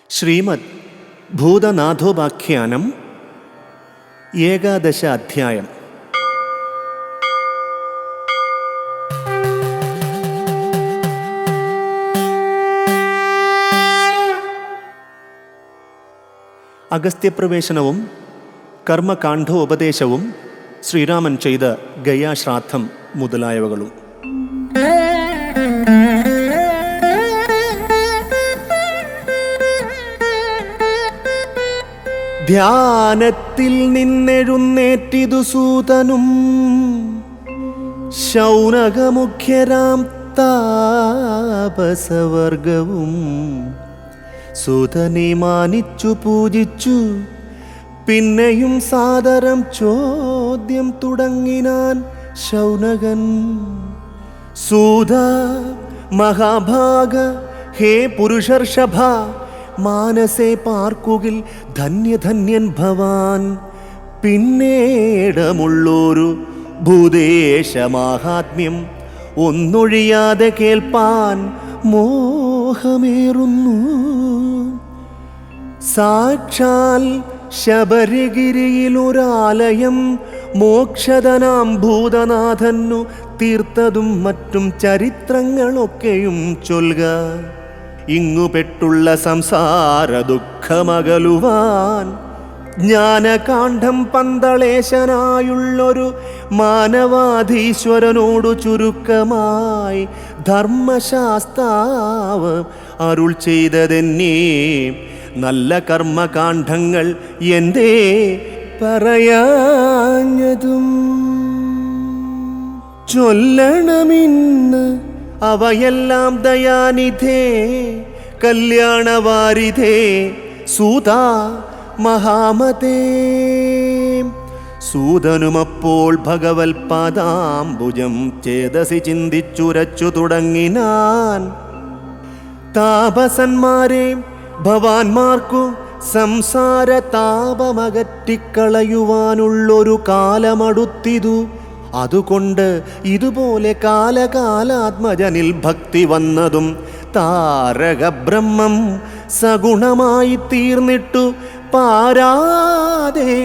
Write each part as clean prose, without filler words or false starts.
ശ്രീമദ് ഭൂതനാഥോപാഖ്യാനം 11 അധ്യായം. അഗസ്ത്യപ്രവേശനവും കർമ്മകാണ്ഡോപദേശവും ശ്രീരാമൻ ചെയ്ത ഗയാശ്രാദ്ധം മുതലായവകളും. ധ്യാനത്തിൽ നിന്നെഴുന്നേറ്റിതു സൂതനും ശൗനകമുഖ്യരാം താപസവർഗവും സൂതനെ മാനിച്ചു പൂജിച്ചു. പിന്നെയും സാദരം ചോദ്യം തുടങ്ങിനാൻ ശൗനകൻ. സൂത മഹാഭാഗ, ഹേ പുരുഷർഷഭ, മാനസേ പാർക്കുകിൽ ധന്യധന്യൻ ഭവാൻ. പിന്നേടമുള്ളൊരു ഭൂദേശമാഹാത്മ്യം ഒന്നൊഴിയാതെ കേൾപ്പാൻ മോഹമേറുന്നു. സാക്ഷാൽ ശബരിഗിരിയിലൊരാലയം മോക്ഷദനാം ഭൂതനാഥന്നു തീർത്തതും മറ്റും ചരിത്രങ്ങളൊക്കെയും ചൊൽക. ഇങ്ങുപെട്ടുള്ള സംസാര ദുഃഖമകലുവാൻ ജ്ഞാനകാണ്ഡം പന്തളേശനായുള്ളൊരു മാനവാധീശ്വരനോടു ചുരുക്കമായി ധർമ്മശാസ്താവ് അരുൾ ചെയ്തതെന്നേ. നല്ല കർമ്മകാണ്ഡങ്ങൾ എന്തേ പറയാഞ്ഞതും ചൊല്ലണമിന്ന് അവയെല്ലാം. ദയാനിധേ കല്യാണവാരിധേ സൂത മഹാമതേ. സൂതനുമപ്പോൾ ഭഗവത്പാദാംബുജം ചേതസി ചിന്തിച്ചുരച്ചു തുടങ്ങിനാൻ. താപസന്മാരെ ഭവാന്മാർക്കു സംസാര താപമകറ്റിക്കളയുവാനുള്ളൊരു കാലമടുത്തിതു. അതുകൊണ്ട് ഇതുപോലെ കാലകാലാത്മജനിൽ ഭക്തി വന്നതും താരകബ്രഹ്മം സഗുണമായി തീർന്നിട്ടു പാരാതെ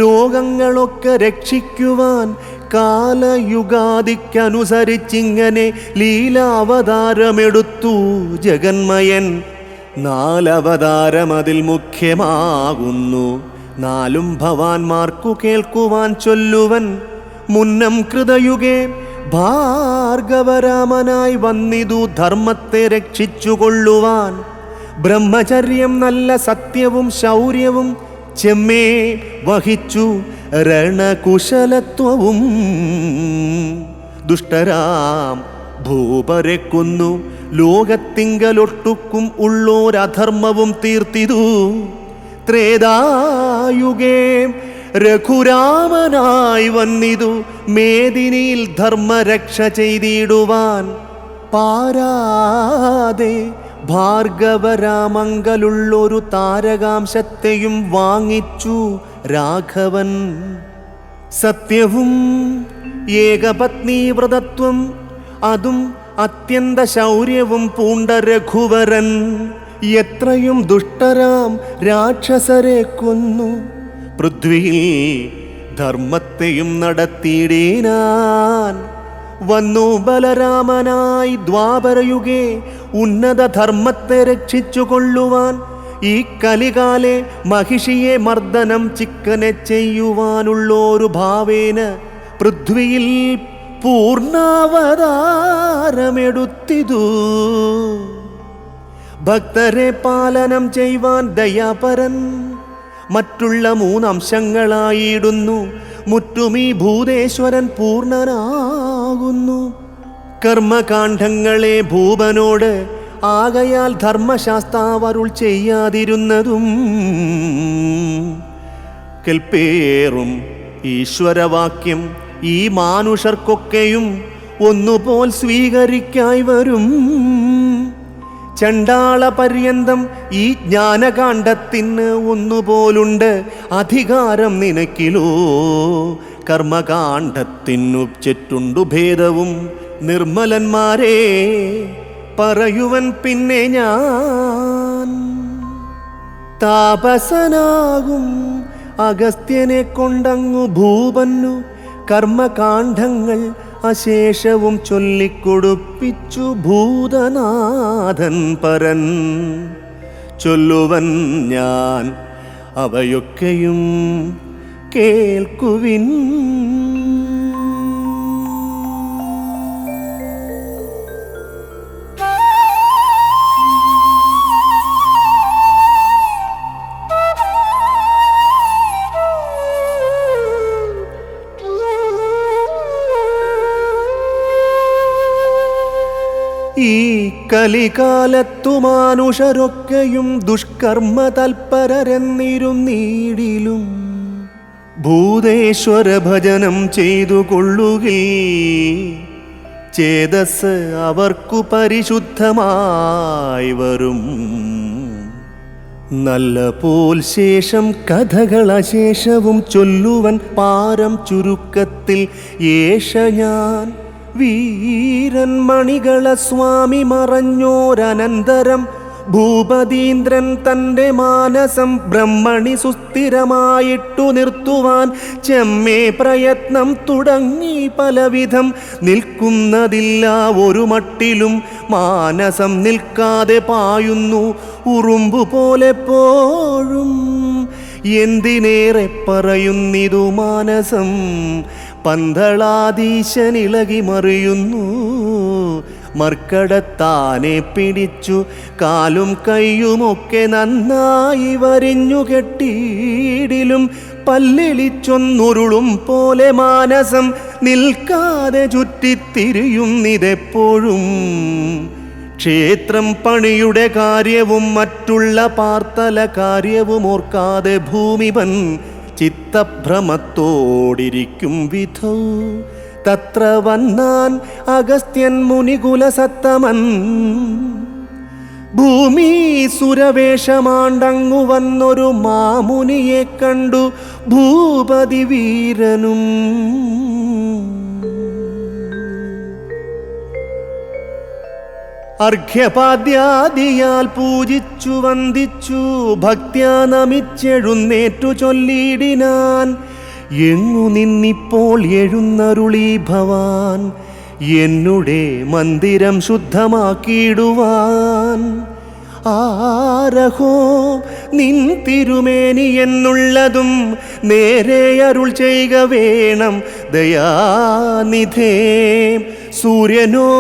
ലോകങ്ങളൊക്കെ രക്ഷിക്കുവാൻ കാലയുഗാദിക്കനുസരിച്ചിങ്ങനെ ലീലാവതാരമെടുത്തു ജഗന്മയൻ. 4 അവതാരമതിൽ മുഖ്യമാകുന്നു. 4 ഭവാന്മാർക്കു കേൾക്കുവാൻ ചൊല്ലുവൻ. മുന്നം കൃതയുഗേ ഭാർഗവരാമനായി വന്നിതു ധർമ്മത്തെ രക്ഷിച്ചുകൊള്ളുവാൻ. ബ്രഹ്മചര്യം നല്ല സത്യവും ശൗര്യവും ചെമ്മേ വഹിച്ചു രണകുശലത്വവും. ദുഷ്ടരാം ഭൂപരെ കൊന്നു ലോകത്തിങ്കലൊട്ടുക്കും ഉള്ളോരധർമ്മവും തീർത്തിതു. ത്രേതായുഗേ രഘുരാമനായി വന്നിതു മേദിനിയിൽ ധർമ്മരക്ഷ ചെയ്തിടുവാൻ. പാരാതെ ഭാർഗവരാമങ്കലുള്ളൊരു താരകാംശത്തെയും വാങ്ങിച്ചു രാഘവൻ. സത്യവും ഏകപത്നീവ്രതത്വം അതും അത്യന്ത ശൗര്യവും പൂണ്ട രഘുവരൻ എത്രയും ദുഷ്ടരാം രാക്ഷസരെ കൊന്നു. പൃഥ്വിയിൽ ധർമ്മത്തെയും നടത്തിയിടീനാൻ. വന്നു ബലരാമനായി ദ്വാപരയുഗേ ഉന്നത ധർമ്മത്തെ രക്ഷിച്ചു കൊള്ളുവാൻ. ഈ കലികാലെ മഹിഷിയെ മർദ്ദനം ചിക്കനെ ചെയ്യുവാനുള്ളൊരു ഭാവേന പൃഥ്വിയിൽ പൂർണ്ണാവതാരമെടുത്തിതു. ഭക്തരെ പാലനം ചെയ്യുവാൻ ദയാപരൻ. മറ്റുള്ള 3 അംശങ്ങളായിടുന്നു. മുറ്റുമീ ഭൂതേശ്വരൻ പൂർണ്ണനാകുന്നു. കർമ്മകാണ്ഡങ്ങളെ ഭൂപനോട് ആകയാൽ ധർമ്മശാസ്താവരുൾ ചെയ്യാതിരുന്നതും കെൽപ്പേറും ഈശ്വരവാക്യം ഈ മാനുഷർക്കൊക്കെയും ഒന്നുപോൽ സ്വീകരിക്കായി വരും. ചണ്ടാള പര്യന്തം ഈ ജ്ഞാനകാണ്ഡത്തിന് ഒന്നുപോലുണ്ട് അധികാരം നിനക്കിലോ. കർമ്മകാണ്ഡത്തിനു ചെറ്റുണ്ടു ഭേദവും നിർമ്മലന്മാരെ പറയുവൻ പിന്നെ ഞാൻ. താപസനാകും അഗസ്ത്യനെ കൊണ്ടങ്ങു ഭൂപന്നു കർമ്മകാണ്ഡങ്ങൾ അശേഷവും ചൊല്ലിക്കൊടുപ്പിച്ചു ഭൂതനാഥൻ പരൻ. ചൊല്ലുവൻ ഞാൻ അവയൊക്കെയും കേൾക്കുവിൻ. ഈ കലികാലത്തു മാനുഷരൊക്കെയും ദുഷ്കർമ്മ തൽപരരെന്നിരുന്നീടിലും ഭൂതേശ്വര ഭജനം ചെയ്തു കൊള്ളുകിൽ ചേതസ് അവർക്കു പരിശുദ്ധമായി വരും. നല്ല പോൽ ശേഷം കഥകളശേഷവും ചൊല്ലുവൻ പാരം ചുരുക്കത്തിൽ ഏഷ ഞാൻ. വീരൻ മണികള സ്വാമി മറഞ്ഞോരനന്തരം ഭൂപതീന്ദ്രൻ തൻ്റെ മാനസം ബ്രഹ്മണി സുസ്ഥിരമായിട്ടു നിർത്തുവാൻ ചെമ്മേ പ്രയത്നം തുടങ്ങി പലവിധം. നിൽക്കുന്നതില്ല ഒരു മട്ടിലും മാനസം നിൽക്കാതെ പായുന്നു ഉറുമ്പു പോലെ പോഴും. എന്തിനേറെ പറയുന്നിതു മാനസം പന്തളാധീശനിളകി മറിയുന്നു. മർക്കടത്താനെ പിടിച്ചു കാലും കയ്യുമൊക്കെ നന്നായി വരിഞ്ഞു കെട്ടിയിടിലും പല്ലെളിച്ചൊന്നുരുളും പോലെ മാനസം നിൽക്കാതെ ചുറ്റിത്തിരിയുന്നിതെപ്പോഴും. ക്ഷേത്രം പണിയുടെ കാര്യവും മറ്റുള്ള പാർത്തല കാര്യവും ഓർക്കാതെ ഭൂമിപൻ ചിത്തഭ്രമത്തോടിരിക്കും വിധൗ. തത്ര വന്നാൻ അഗസ്ത്യൻ മുനികുലസത്തമൻ. ഭൂമി സുരവേഷമാണ്ടങ്ങു വന്നൊരു മാമുനിയെ കണ്ടു ഭൂപതി വീരനും. അർഘ്യപാദ്യാദിയാൽ പൂജിച്ചു വന്ദിച്ചു ഭക്ത്യാ നമിച്ചെഴുന്നേറ്റു ചൊല്ലിയിടിനാൻ. എങ്ങു നിന്നിപ്പോൾ എഴുന്നരുളി ഭവാൻ എന്നുടെ മന്ദിരം ശുദ്ധമാക്കിയിടുവാൻ. ആരഹോ നിൻ തിരുമേനി എന്നുള്ളതും നേരെ അരുൾ ചെയ്യുക വേണം ദയാനിധേ. സൂര്യനോ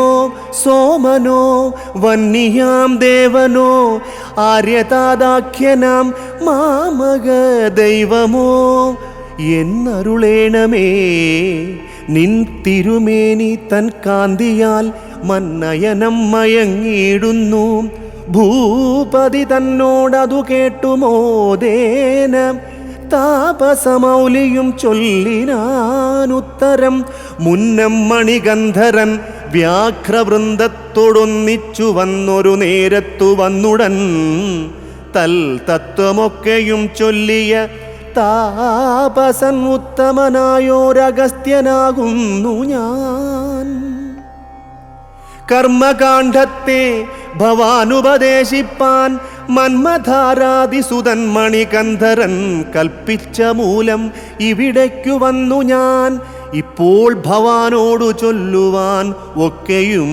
സോമനോ വന്യാം ദേവനോ ആര്യതാദാഖ്യനാം മാമക ദൈവമോ എന്നരുളേണമേ. നിൻ തിരുമേനി തൻ കാന്തിയാൽ മന്നയനം മയങ്ങിയിടുന്നു. ഭൂപതി തന്നോടതു കേട്ടുമോദേന താപസമൗലിയും ചൊല്ലിനാനുത്തരം. മുന്നം മണിഗന്ധരൻ വ്യാഘ്രവൃന്ദത്തോടൊന്നിച്ചു വന്നൊരു നേരത്തു വന്നുടൻ തൽ തത്വമൊക്കെയും ചൊല്ലിയ താപസൻ ഉത്തമനായോരഗസ്ത്യനാകുന്നു ഞാൻ. കർമ്മകാണ്ഡത്തെ ഭവാനുപദേശിപ്പാൻ മന്മധാരാദിസുതൻ മണികന്ധരൻ കൽപ്പിച്ച മൂലം ഇവിടേക്കു വന്നു ഞാൻ. ഇപ്പോൾ ഭവാനോടു ചൊല്ലുവാൻ ഒക്കെയും.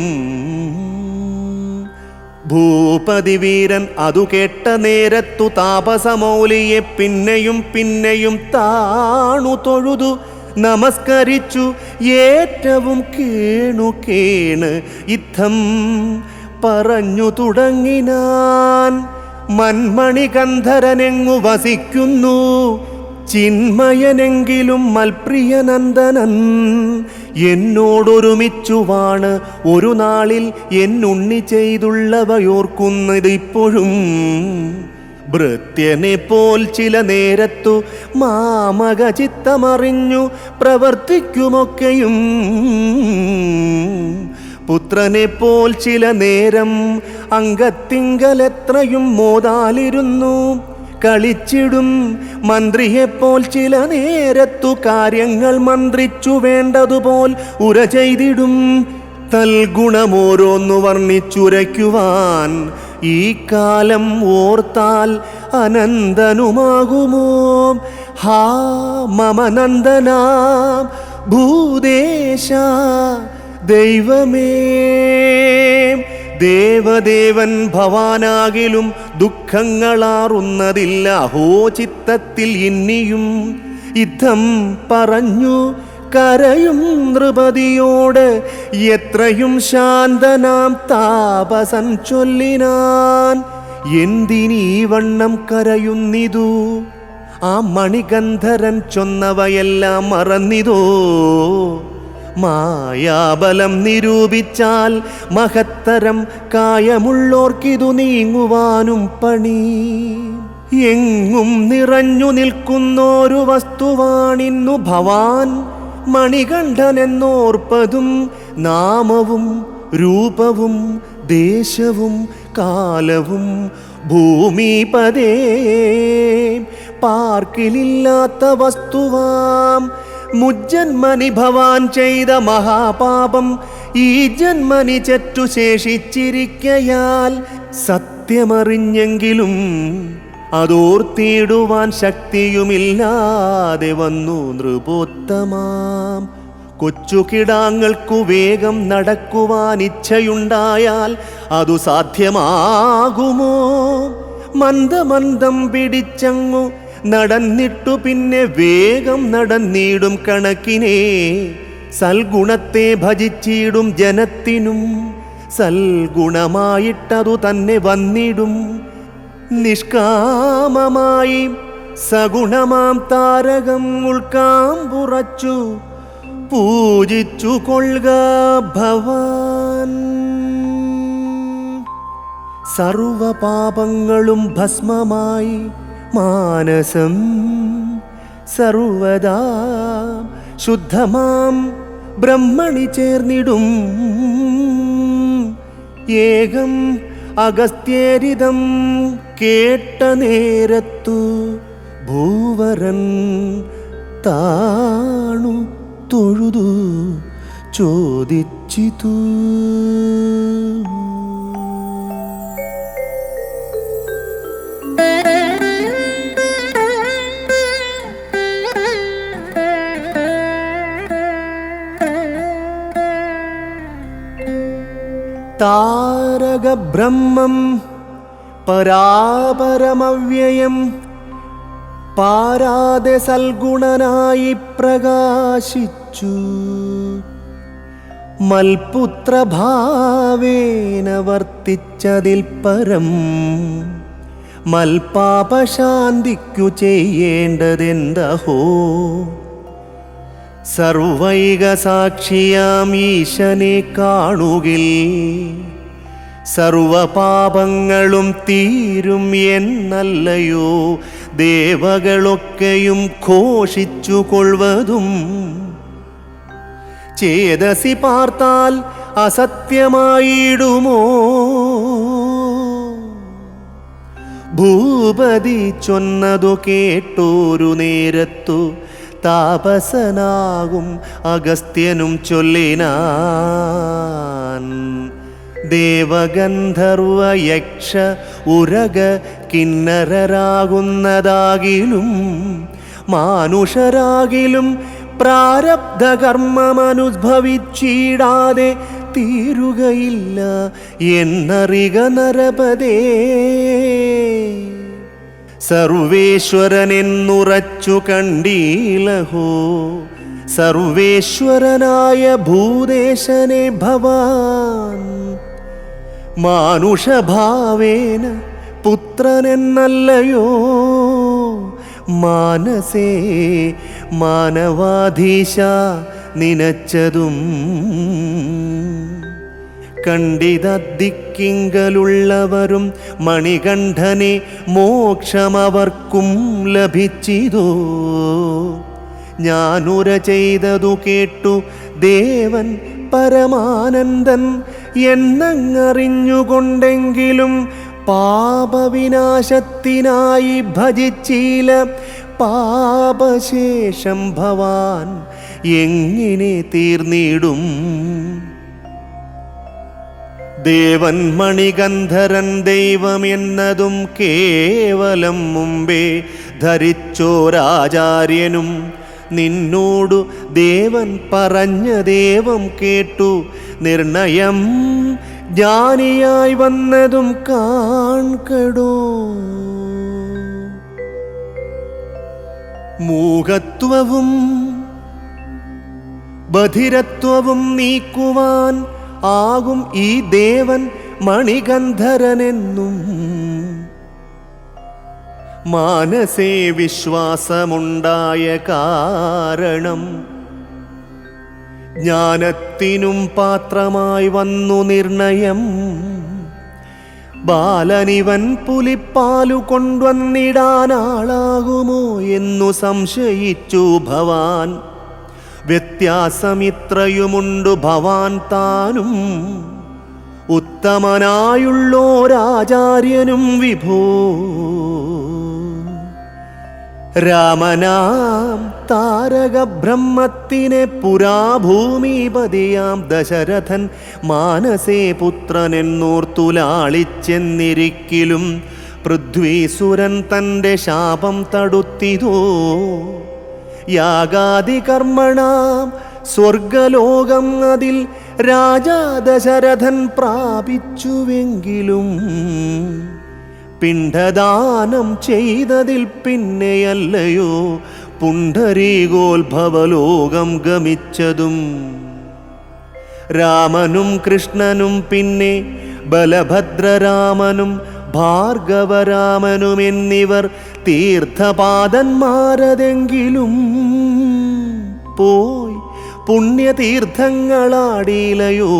ഭൂപതി വീരൻ അതു കേട്ട നേരത്തു താപസമൗലിയെ പിന്നെയും പിന്നെയും താണു തൊഴുതു നമസ്കരിച്ചു ഏറ്റവും കേണു കേണ് യുദ്ധം പറഞ്ഞു തുടങ്ങിനാൻ. മന്മണികന്ധരനെങ്ങു വസിക്കുന്നു ചിന്മയനെങ്കിലും മൽപ്രിയനന്ദനൻ. എന്നോടൊരുമിച്ചു വാണ് ഒരു നാളിൽ എന്നുണ്ണി ചെയ്തുള്ളവയോർക്കുന്നതിപ്പോഴും. ഭൃത്യനെ പോൽ ചില നേരത്തു മാമക ചിത്തമറിഞ്ഞു പ്രവർത്തിക്കുമൊക്കെയും. പുത്രനെ പോൽ ചില നേരം അംഗത്തിങ്കലെത്രയും മോതാലിരുന്നു കളിച്ചിടും. മന്ത്രിയെപ്പോൽ ചില നേരത്തു കാര്യങ്ങൾ മന്ത്രിച്ചു വേണ്ടതുപോൽ ഉര ചെയ്തിടും. തൽഗുണമോരോന്നു വർണ്ണിച്ചുരയ്ക്കുവാൻ ഈ കാലം ഓർത്താൽ അനന്തനുമാകുമോ? ഹാ മമ നന്ദനാം ഭൂദേശ ദൈവമേ. ദേവദേവൻ ഭവാനാകിലും ദുഃഖങ്ങളാറുന്നതില്ല. അഹോ ചിത്തത്തിൽ ഇന്നിയും യുദ്ധം പറഞ്ഞു കരയും നൃപതിയോട് എത്രയും ശാന്തനാം താപസൻ ചൊല്ലിനാൻ. എന്തിനീ വണ്ണം കരയുന്നിതു? ആ മണിഗന്ധരൻ ചൊന്നവയെല്ലാം മറന്നിതോ? മായാബലം നിരൂപിച്ചാൽ മഹത്തരം കായമുള്ളോർക്കിതു നീങ്ങുവാനും പണി. എങ്ങും നിറഞ്ഞു നിൽക്കുന്നൊരു വസ്തുവാണിന്നു ഭവാൻ മണികണ്ഠനെന്നോർപ്പതും. നാമവും രൂപവും ദേശവും കാലവും ഭൂമിപദേ പാർക്കിലില്ലാത്ത വസ്തുവാം. മുജ്ജന്മനി ഭവാൻ ചെയ്ത മഹാപാപം ഈ ജന്മനി ചെറ്റു ശേഷിച്ചിരിക്കയാൽ സത്യമറിഞ്ഞെങ്കിലും അതോർത്തിടുവാൻ ശക്തിയുമില്ലാതെ വന്നു നൃപോത്തമാം. കൊച്ചുകിടാങ്ങൾക്കു വേഗം നടക്കുവാൻ ഇച്ഛയുണ്ടായാൽ അതു സാധ്യമാകുമോ? മന്ദമന്ദം പിടിച്ചങ്ങു നടന്നിട്ടു പിന്നെ വേഗം നടന്നിടും കണക്കിനെ സൽഗുണത്തെ ഭജിച്ചിടും ജനത്തിനും സൽഗുണമായിട്ടതു തന്നെ വന്നിടും. നിഷ്കാമമായി സഗുണമാം താരകം ഉൾക്കാമ്പുറച്ചു പൂജിച്ചു കൊള്ളുക ഭവാൻ. സർവപാപങ്ങളും ഭസ്മമായി മാനസം സർവദാ ശുദ്ധമാം ബ്രഹ്മണി ചേർന്നിടും. ഏകം അഗസ്ത്യേരിതം കേട്ട നേരത്തു ഭൂവരൻ താണു തൊഴുതു ചോദിച്ചിതു. താരക ബ്രഹ്മം പരാപരമവ്യയം പാരാതെ സൽഗുണനായി പ്രകാശിച്ചു. മൽപുത്രഭാവേന വർത്തിച്ചതിൽ പരം മൽപാപശാന്തിക്കു ചെയ്യേണ്ടതെന്തഹോ? സർവൈക സാക്ഷിയാം ഈശനെ കാണുകിൽ സർവപാപങ്ങളും തീരും എന്നല്ലയോ ദേവകളൊക്കെയും ഘോഷിച്ചു കൊള്ളുവതും. ചേതസി പാർത്താൽ അസത്യമായിടുമോ? ഭൂപതി ചൊന്നതു കേട്ടോരു നേരത്തു താപസനാകും അഗസ്ത്യനും ചൊല്ലിനാൻ. ദേവഗന്ധർവ യക്ഷ ഉരക കിന്നരരാകുന്നതാകിലും മാനുഷരാകിലും പ്രാരബ്ധകർമ്മമനുഭവിച്ചിടാതെ തീരുകയില്ല എന്നറിക നരപതേ. സർവേശ്വരനെന്നുറച്ചു കണ്ടീലഹോ സർവേശ്വരനായ ഭൂദേശനെ ഭവാൻ. മാനുഷഭാവേന പുത്രനെന്നല്ലയോ മാനസേ മാനവാധീശ നിനച്ചതും. കണ്ടിതദ്ദിക്കിങ്കലുള്ളവരും മണികണ്ഠനെ മോക്ഷമവർക്കും ലഭിച്ചിതോ? ഞാനുര ചെയ്തതു കേട്ടു ദേവൻ പരമാനന്ദൻ എന്നങ്ങറിഞ്ഞുകൊണ്ടെങ്കിലും പാപവിനാശത്തിനായി ഭജിച്ചീല പാപശേഷം ഭവാൻ എങ്ങനെ തീർന്നിടും? ദേവൻ മണികന്ധരൻ ദൈവമെന്നതും കേവലം മുമ്പേ ധരിച്ചോരാചാര്യനും നിന്നോടു ദേവൻ പറഞ്ഞ ദേവം കേട്ടു നിർണയം ജ്ഞാനിയായി വന്നതും കാൺകടോ. മൂകത്വവും ബധിരത്വവും നീക്കുവാൻ ആകും ഈ ദേവൻ മണികന്ധരനെന്നും മാനസേ വിശ്വാസമുണ്ടായ കാരണം ജ്ഞാനത്തിനും പാത്രമായി വന്നു നിർണയം. ബാലനിവൻ പുലിപ്പാലു കൊണ്ടുവന്നിടാനാളാകുമോ എന്നു സംശയിച്ചു ഭവാൻ. വ്യത്യാസമിത്രയുമുണ്ടു ഭവാൻ താനും ഉത്തമനായുള്ളോരാചാര്യനും വിഭോ. രാമനാം താരക ബ്രഹ്മത്തിനെ പുരാഭൂമിപതിയാം ദശരഥൻ മാനസേ പുത്രനെന്നോർത്തുലാളിച്ചെന്നിരിക്കിലും പൃഥ്വീസുരൻ തൻ്റെ ശാപം തടുത്തിതോ. യാഗാദി കർമ്മണാം സ്വർഗലോകം അതിൽ രാജാ ദശരഥൻ പ്രാപിച്ചുവെങ്കിലും പിണ്ഡദാനം ചെയ്തതിൽ പിന്നെയല്ലയോ പുണ്ഡരീകോത്ഭവലോകം ഗമിച്ചതും. രാമനും കൃഷ്ണനും പിന്നെ ബലഭദ്രരാമനും ഭാർഗവരാമനും എന്നിവർ തീർത്ഥപാദന്മാരതെങ്കിലും പോയി പുണ്യതീർത്ഥങ്ങളാടിയിലയോ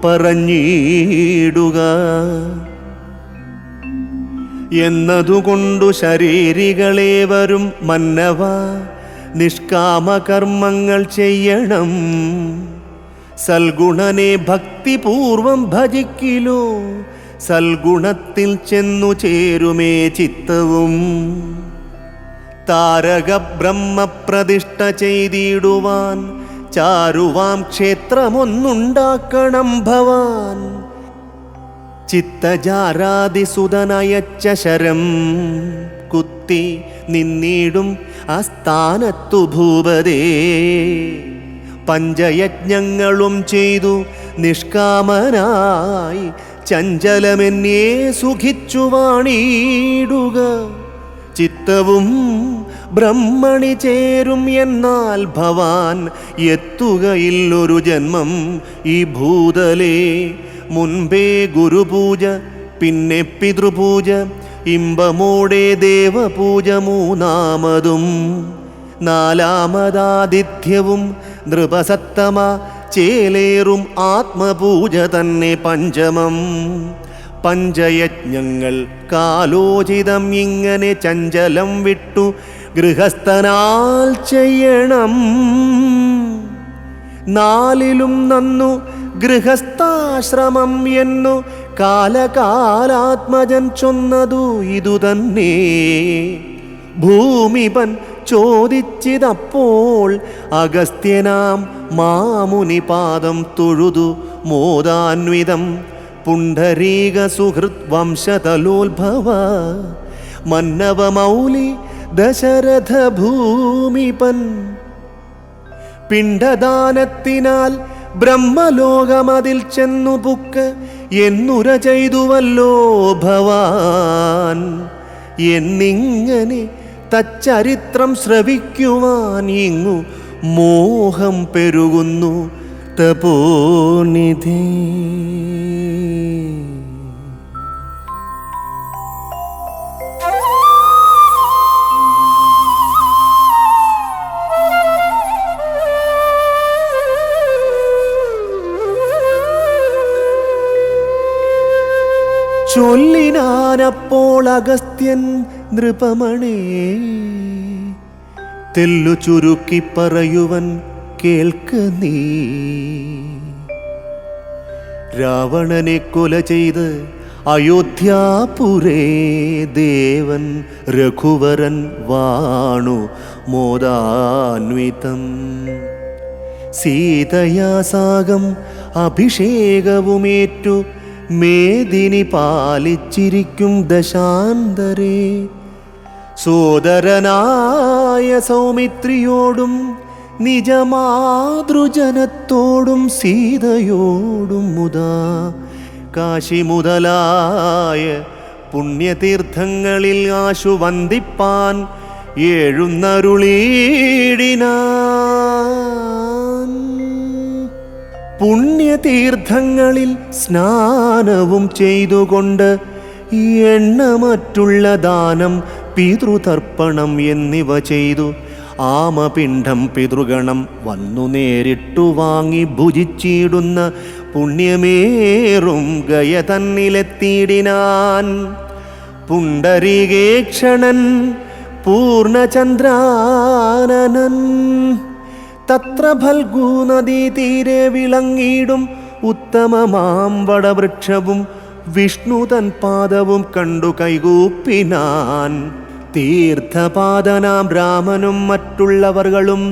പറഞ്ഞിടുക. എന്നതുകൊണ്ടു ശരീരികളേവരും മന്നവ നിഷ്കാമകർമ്മങ്ങൾ ചെയ്യണം. സൽഗുണനെ ഭക്തിപൂർവം ഭജിക്കിലോ സൽഗുണത്തിൽ ചെന്നു ചേരുമേ ചിത്തവും. താരക ബ്രഹ്മപ്രതിഷ്ഠ ചെയ്തിടുവാൻ ചാരുവാം ക്ഷേത്രമൊന്നുണ്ടാക്കണം ഭവാൻ. ചിത്തജാരാതിസുതനയച്ച ശരം കുത്തി നിന്നിടും ആസ്ഥാനത്തു ഭൂപതേ. പഞ്ചയജ്ഞങ്ങളും ചെയ്തു നിഷ്കാമനായി ചഞ്ചലമെന്നേ സുഖിച്ചു വാണിടുക. ചിത്തവും ബ്രഹ്മണി ചേരും എന്നാൽ ഭവാൻ എത്തുകയില്ലൊരു ജന്മം ഈ ഭൂതലേ. മുൻപേ ഗുരുപൂജ പിന്നെ പിതൃപൂജ ഇമ്പമോടെ ദേവപൂജ മൂന്നാമതും നാലാമതാതിഥ്യവും നൃപസത്തമ ചേലേറും ആത്മപൂജ തന്നെ പഞ്ചമം. പഞ്ചയജ്ഞങ്ങൾ കാലോചിതം ഇങ്ങനെ ചഞ്ചലം വിട്ടു ഗൃഹസ്ഥനാൽ ചെയ്യണം. നാലിലും നന്നു ഗൃഹസ്ഥാശ്രമം എന്നു കാലകാലാത്മജൻ ചൊന്നതു ഇതുതന്നെ. ഭൂമിപൻ ചോദിച്ചിതപ്പോൾ അഗസ്ത്യനാം മാമുനിപാദം തൊഴുതു മോദാന്വിതം. പുണ്ഡരീക സുഹൃത് വംശതലോത്ഭവ മന്നവമൗലി ദശരഥ ഭൂമിപൻ. പിണ്ഡദാനത്തിനാൽ ബ്രഹ്മലോകമതിൽ ചെന്നു പുക്ക് എന്നുര ചെയ്തുവല്ലോ ഭവാൻ. എന്നിങ്ങനെ തച്ചരിത്രം ശ്രവിക്കുവാൻ ഇങ്ങു മോഹം പെരുകുന്നു തപോനിധി. ചൊല്ലിനാനപ്പോൾ അഗസ്ത്യൻ നൃപമണേ തെല്ലു ചുരുക്കി പറയുവൻ കേൾക്ക നീ. രാവണനെ കൊല ചെയ്ത് അയോധ്യാപുരേ ദേവൻ രഘുവരൻ വാണു മോദാന്വിതം. സീതയാസാകം അഭിഷേകവുമേറ്റു മേദിനി പാലിച്ചിരിക്കും ദശാന്തരേ. സോദരനായ സൗമിത്രിയോടും നിജമാതൃജനത്തോടും സീതയോടും മുതാ കാശി മുതലായ പുണ്യതീർത്ഥങ്ങളിൽ ആശു വന്ദിപ്പാൻ എഴുന്നരുളീടിനാൻ. പുണ്യതീർത്ഥങ്ങളിൽ സ്നാനവും ചെയ്തുകൊണ്ട് എണ്ണമറ്റുള്ള ദാനം, പിതൃതർപ്പണം എന്നിവ ചെയ്തു ആമപിണ്ഡം പിതൃഗണം വന്നു നേരിട്ടു വാങ്ങി ഭുജിച്ചിടുന്ന പുണ്യമേറും ഗയ തന്നിലെത്തിയിടിനാൻ. പുണ്ടരീകേക്ഷണൻ പൂർണ്ണചന്ദ്രാനനൻ തത്ര ഫൽഗൂ നദീതീരെ വിളങ്ങിയിടും ഉത്തമമാം വടവൃക്ഷവും വിഷ്ണു തൻ പാദവും കണ്ടു കൈകൂപ്പിനാൻ. തീർത്ഥപാദനാം രാമനും മറ്റുള്ളവർകളും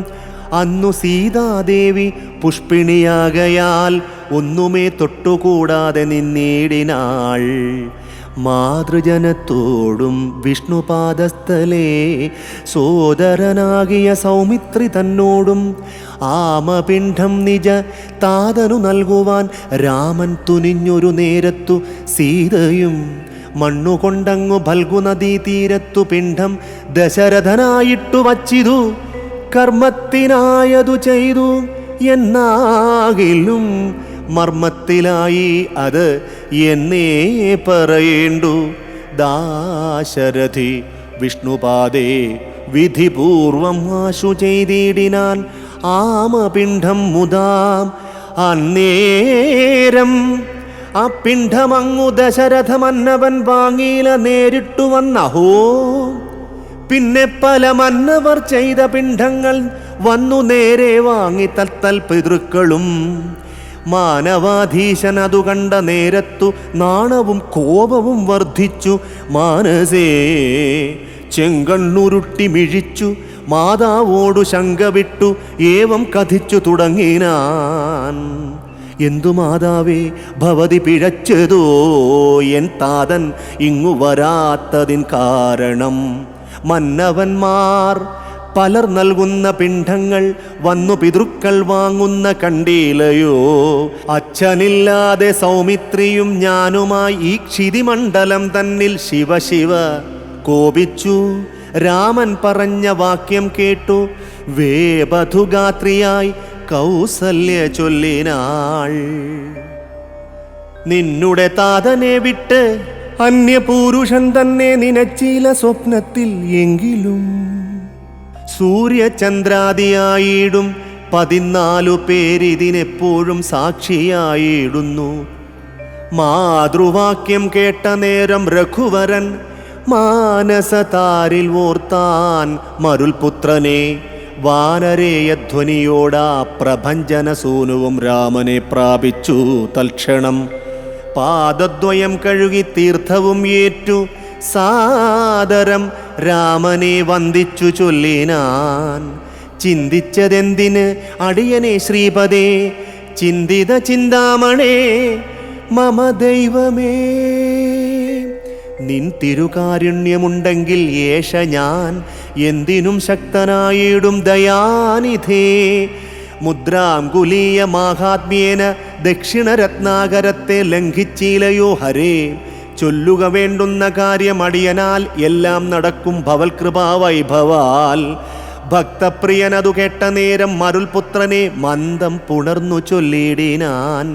അന്നു സീതാദേവി പുഷ്പിണിയാകയാൽ ഒന്നുമേ തൊട്ടുകൂടാതെ നിന്നിടിനാൾ. മാതൃജനത്തോടും വിഷ്ണുപാദസ്ഥലേ സോദരനാകിയ സൗമിത്രി തന്നോടും ആമപിണ്ഡം നിജ താതനു നൽകുവാൻ രാമൻ തുനിഞ്ഞൊരു നേരത്തു സീതയും മണ്ണുകൊണ്ടങ്ങു ഫൽഗു നദീതീരത്തു പിണ്ഡം ദശരഥനായിട്ടു വച്ചിതു. കർമ്മത്തിനായതു ചെയ്തു എന്നാകിലും മർമ്മത്തിലായി അത് എന്നേ പറയേണ്ടു. ദാശരഥി വിഷ്ണുപാദേ വിധിപൂർവം ആശു ചെയ്തിടിനാൻ ആമപിണ്ഡം മുതാം. അന്നേരം ആ പിണ്ഡമങ്ങു ദശരഥമന്നവൻ വാങ്ങീല നേരിട്ടു വന്നഹോ. പിന്നെ പല മന്നവർ ചെയ്ത പിണ്ഡങ്ങൾ വന്നു നേരെ വാങ്ങി തത്തൽ പിതൃക്കളും. മാനവാധീശൻ അതു കണ്ട നേരത്തു നാണവും കോപവും വർദ്ധിച്ചു. മാനസേ ചെങ്കണ്ണുരുട്ടി മിഴിച്ചു മാതാവോടു ശങ്ക വിട്ടു ഏവം കഥിച്ചു തുടങ്ങിനാൻ. എന്തു മാതാവേ ഭവതി പിഴച്ചതോ? എൻ താതൻ ഇങ്ങു വരാത്തതിൻ കാരണം മന്നവന്മാർ പലർ നൽകുന്ന പിണ്ഡങ്ങൾ വന്നു പിതൃക്കൾ വാങ്ങുന്ന കണ്ടീലയോ? അച്ഛനില്ലാതെ സൗമിത്രിയും ഞാനുമായി ഈ ക്ഷിതിമണ്ഡലം തന്നിൽ ശിവ ശിവ കോപിച്ചു. രാമൻ പറഞ്ഞ വാക്യം കേട്ടു വേപധുഗാത്രിയായി കൗസല്യ ചൊല്ലിനാൾ. നിന്നുടെ താതനെ വിട്ട് അന്യപുരുഷൻ തന്നെ നിനച്ചില സ്വപ്നത്തിൽ എങ്കിലും സൂര്യചന്ദ്രാദിയായിടും 14 പേരിതിനെപ്പോഴും സാക്ഷിയായിടുന്നു. മാതൃവാക്യം കേട്ട നേരം രഘുവരൻ മാനസതാരിൽ ഓർത്താൻ മരുൽപുത്രനെ. വാനരേയധ്വനിയോടാ പ്രഭഞ്ജനസൂനുവും രാമനെ പ്രാപിച്ചു തൽക്ഷണം. പാദദ്വയം കഴുകി തീർത്ഥവും ഏറ്റു സാദരം രാമനെ വന്ദിച്ചു ചൊല്ലിനാൻ. ചിന്തിച്ചതെന്തിന് അടിയനെ ശ്രീപദേ, ചിന്തിത ചിന്താമണേ മമ ദൈവമേ. നിൻ തിരുകാരുണ്യമുണ്ടെങ്കിൽ യേശ ഞാൻ എന്തിനും ശക്തനായിടും ദയാനിധേ. മുദ്രാങ്കുലീയ മാഹാത്മ്യേന ദക്ഷിണരത്നാകരത്തെ ലംഘിച്ചിലയോ ഹരേ. ചൊല്ലുക വേണ്ടുന്ന കാര്യം അടിയനാൽ എല്ലാം നടക്കും ഭവൽകൃപാവൈഭവാൽ. ഭക്തപ്രിയനതു കേട്ട നേരം മരുൽപുത്രനെ മന്ദം പുണർന്നു ചൊല്ലിയിടിനാൻ.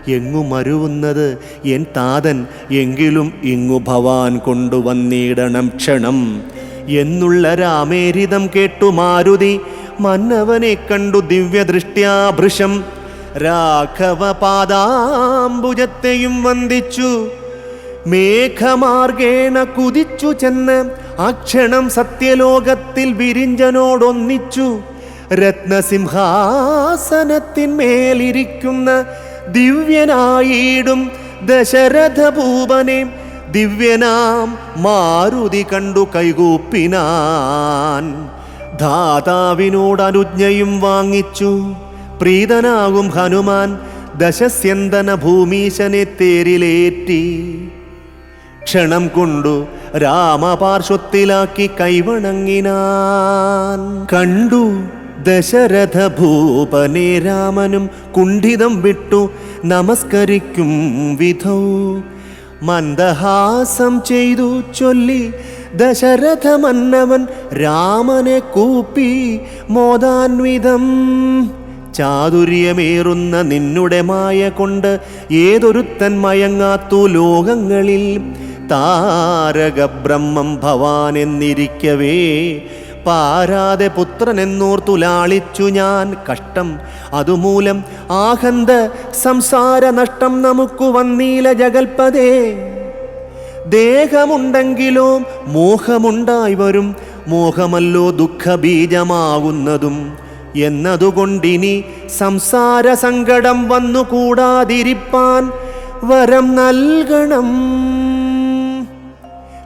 എങ്ങു മരുവുന്നത് എൻ താതൻ, എങ്കിലും ഇങ്ങു ഭവാൻ കൊണ്ടുവന്നിടണം ക്ഷണം എന്നുള്ള രാമേരിതം കേട്ടു മാരുതി മന്നവനെ കണ്ടു ദിവ്യദൃഷ്ട്യാഭൃശം. രാഘവ പാദാംബുജത്തെയും വന്ദിച്ചു മേഘമാർഗേണ കുതിച്ചു ചെന്ന് അക്ഷണം സത്യലോകത്തിൽ വിരിഞ്ചനോടൊന്നിച്ചു. രത്നസിംഹാസനത്തിന്മേലിരിക്കുന്ന ദിവ്യനായിടും ദശരഥഭൂപനെ ദിവ്യനാം മാരുതി കണ്ടു കൈകൂപ്പിനാൻ. ധാതാവിനോട് അനുജ്ഞയും വാങ്ങിച്ചു. പ്രീതനാകും ഹനുമാൻ ദശസ്യന്തന ഭൂമീശനെ തേരിലേറ്റി ക്ഷണം കൊണ്ടു രാമപാർശ്വത്തിലാക്കി കൈവണങ്ങിനാൻ. കണ്ടു ദശരഥ ഭൂപനെ രാമനും കുണ്ഠിതം വിട്ടു നമസ്കരിക്കും വിധൗ മന്ദഹാസം ചെയ്തു ചൊല്ലി ദശരഥ മന്നവൻ രാമനെ കൂപ്പി മോദാന്വിതം. ചാതുര്യമേറുന്ന നിന്നുടെ മായ കൊണ്ട് ഏതൊരുത്തൻ മയങ്ങാത്തു ലോകങ്ങളിൽ. താരക ബ്രഹ്മം ഭവാൻ എന്നിരിക്കവേ പാരാതെ പുത്രനെന്നോർത്തു ലാളിച്ചു ഞാൻ. കഷ്ടം അതുമൂലം ആഹന്ത സംസാര നഷ്ടം നമുക്ക് വന്നീല ജഗൽപദേ. ദേഹമുണ്ടെങ്കിലോ മോഹമുണ്ടായി വരും, മോഹമല്ലോ ദുഃഖബീജമാകുന്നതും. എന്നതുകൊണ്ടിനി സംസാര സങ്കടം വന്നുകൂടാതിരിപ്പാൻ വരം നൽകണം.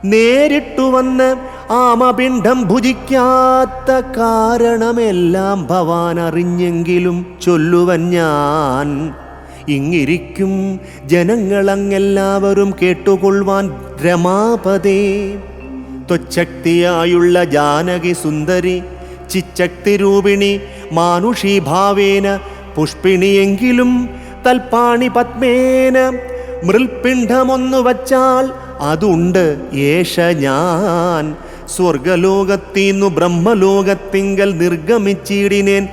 നേരിട്ടു വന്ന് ആമപിണ്ഡം ഭുജിക്കാത്ത കാരണമെല്ലാം ഭവാൻ അറിഞ്ഞെങ്കിലും ചൊല്ലുവൻ ഞാൻ. ഇങ്ങിരിക്കും ജനങ്ങളങ്ങെല്ലാവരും കേട്ടുകൊള്ളുവാൻ രമാപദേ. ത്വച്ഛക്തിയായുള്ള ജാനകി സുന്ദരി ചിച്ചക്തിരൂപിണി മാനുഷീഭാവേന പുഷ്പിണിയെങ്കിലും തൽപ്പാണി പത്മേന മൃൽപിണ്ഡമൊന്നു വച്ചാൽ അതുണ്ട് ഏഷ ഞാൻ. സ്വർഗലോകത്തീന്നു ബ്രഹ്മലോകത്തിങ്കൽ നിർഗമിച്ചിടിനേൻ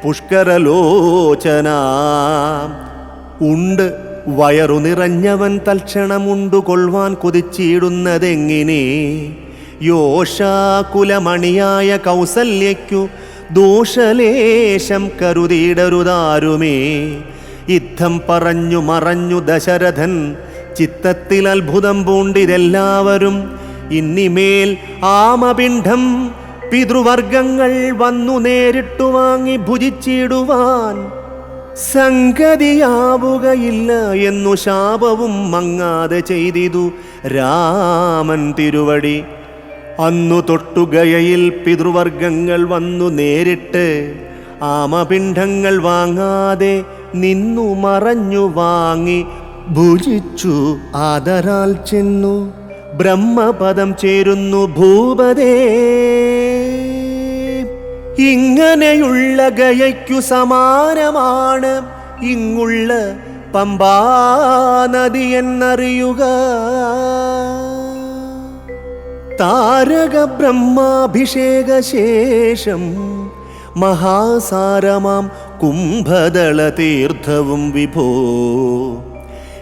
പുഷ്കരലോചന. ഉണ്ട് വയറു നിറഞ്ഞവൻ തൽക്ഷണമുണ്ടു കൊള്ളുവാൻ കൊതിച്ചിടുന്നതെങ്ങിനെ. യോഷാകുലമണിയായ കൗസല്യയ്ക്കു ദോഷലേശം കരുതിയിടരുതാരുമേ. യുദ്ധം പറഞ്ഞു മറഞ്ഞു ദശരഥൻ ചിത്തത്തിൽ അത്ഭുതം പൂണ്ടിതെല്ലാവരും. ഇന്നിമേൽ ആമപിണ്ഡം പിതൃവർഗങ്ങൾ വന്നു നേരിട്ടു വാങ്ങി ഭുജിച്ചിടുവാൻ സംഗതിയാവുകയില്ല എന്നു ശാപവും മങ്ങാതെ ചെയ്തിതു രാമൻ തിരുവടി. അന്നു തൊട്ടു ഗയയിൽ പിതൃവർഗങ്ങൾ വന്നു നേരിട്ട് ആമപിണ്ഡങ്ങൾ വാങ്ങാതെ നിന്നു മറഞ്ഞു വാങ്ങി ഭുജിച്ചു ആദരാൽ ചെന്നു ബ്രഹ്മപദം ചേരുന്നു ഭൂപതേ. ഇങ്ങനെയുള്ള ഗയയ്ക്കു സമാനമാണ് ഇങ്ങുള്ള പമ്പാനദി എന്നറിയുക. താരക ബ്രഹ്മാഭിഷേക ശേഷം മഹാസാരമാം കുംഭദള തീർത്ഥവും വിഭോ.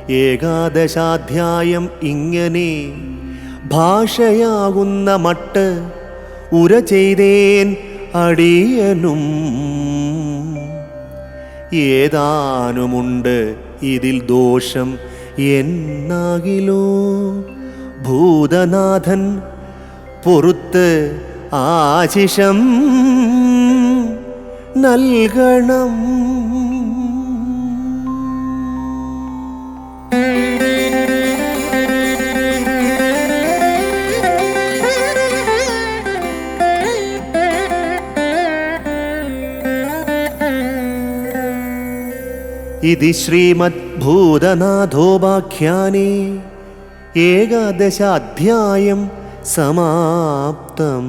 ഏകാദശാധ്യായം ഇങ്ങനെ ഭാഷയാകുന്ന മട്ട് ഉര ചെയ്തേൻ അടിയനും. ഏതാനുമുണ്ട് ഇതിൽ ദോഷം എന്നാകിലോ ഭൂതനാഥൻ പൊറുത്ത് ആശിഷം നൽകണം. ഇതി ശ്രീമദ്ഭൂതനാഥോപാഖ്യാനേ ഏകാദശാധ്യായം സമാപ്തം.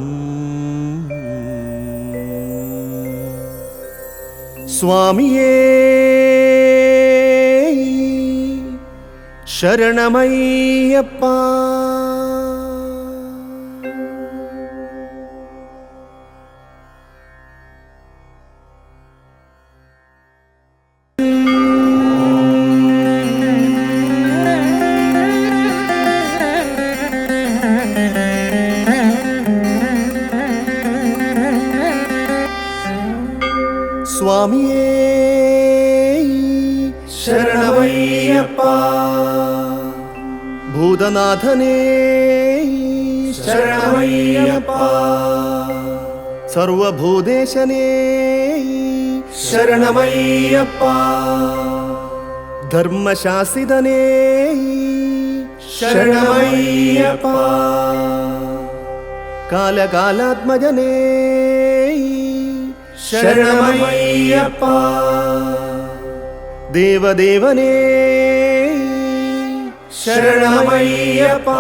സ്വാമിയേ ശരണമയ്യപ്പ. സ്വാമിയേ ശരണമയ്യപ്പ. ഭൂതനാഥനേ ശരണമയ്യപ്പ. സർവഭൂതേശനേ ശരണമയ്യപ്പ. ധർമ്മശാസിതനേ ശരണമയ്യപ്പ. കാലകാലാത്മജനേ ശരണമയ്യപ്പ. ദേവദേവനേ ശരണമയ്യപ്പ.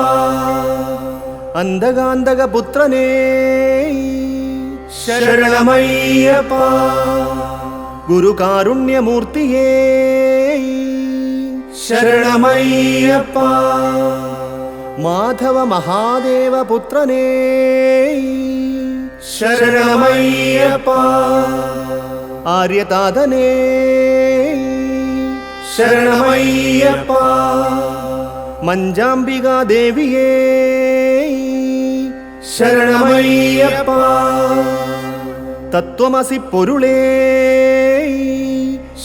അന്ധകാന്തകപുത്രനേ ശരണമയ്യപ്പ. ഗുരുകാരുണ്യമൂർത്തിയേ ശരണമയ്യപ്പ. മാധവ മഹാദേവപുത്രനേ ശരണമയ്യപ്പ. ആര്യതാതനേ ശരണമയ്യപ്പ. മഞ്ചാംബികാദേവിയേ ശരണമയ്യപ്പ. തത്വമസി പൊരുളേ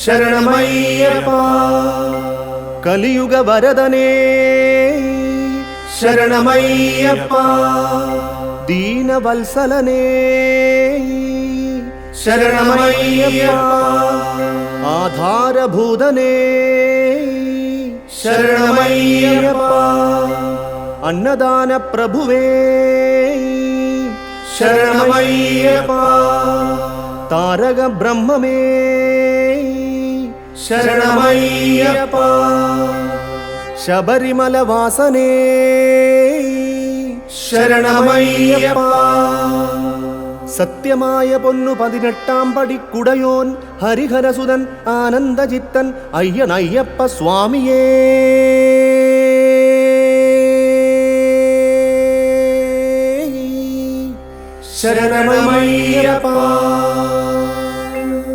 ശരണമയ്യപ്പ. കലിയുഗ വരദനേ ശരണമയ്യപ്പ. ദീനവത്സലനേ ശരണമയ്യപ്പ. ആധാരഭൂതനേ ശരണമയ്യപ്പ. അന്നദാന പ്രഭുവേ ശരണമയ്യപ്പ. താരക ബ്രഹ്മമേ ശരണമയ്യപ്പ. ശബരിമല വാസനേ ശരണമയ്യപ്പ. സത്യമായ പൊന്നു 18 പടിക്കുടയോൻ ഹരിഹരസുതൻ ആനന്ദചിത്തൻ അയ്യനയ്യപ്പ സ്വാമിയേ ശരണമയ്യപ്പ.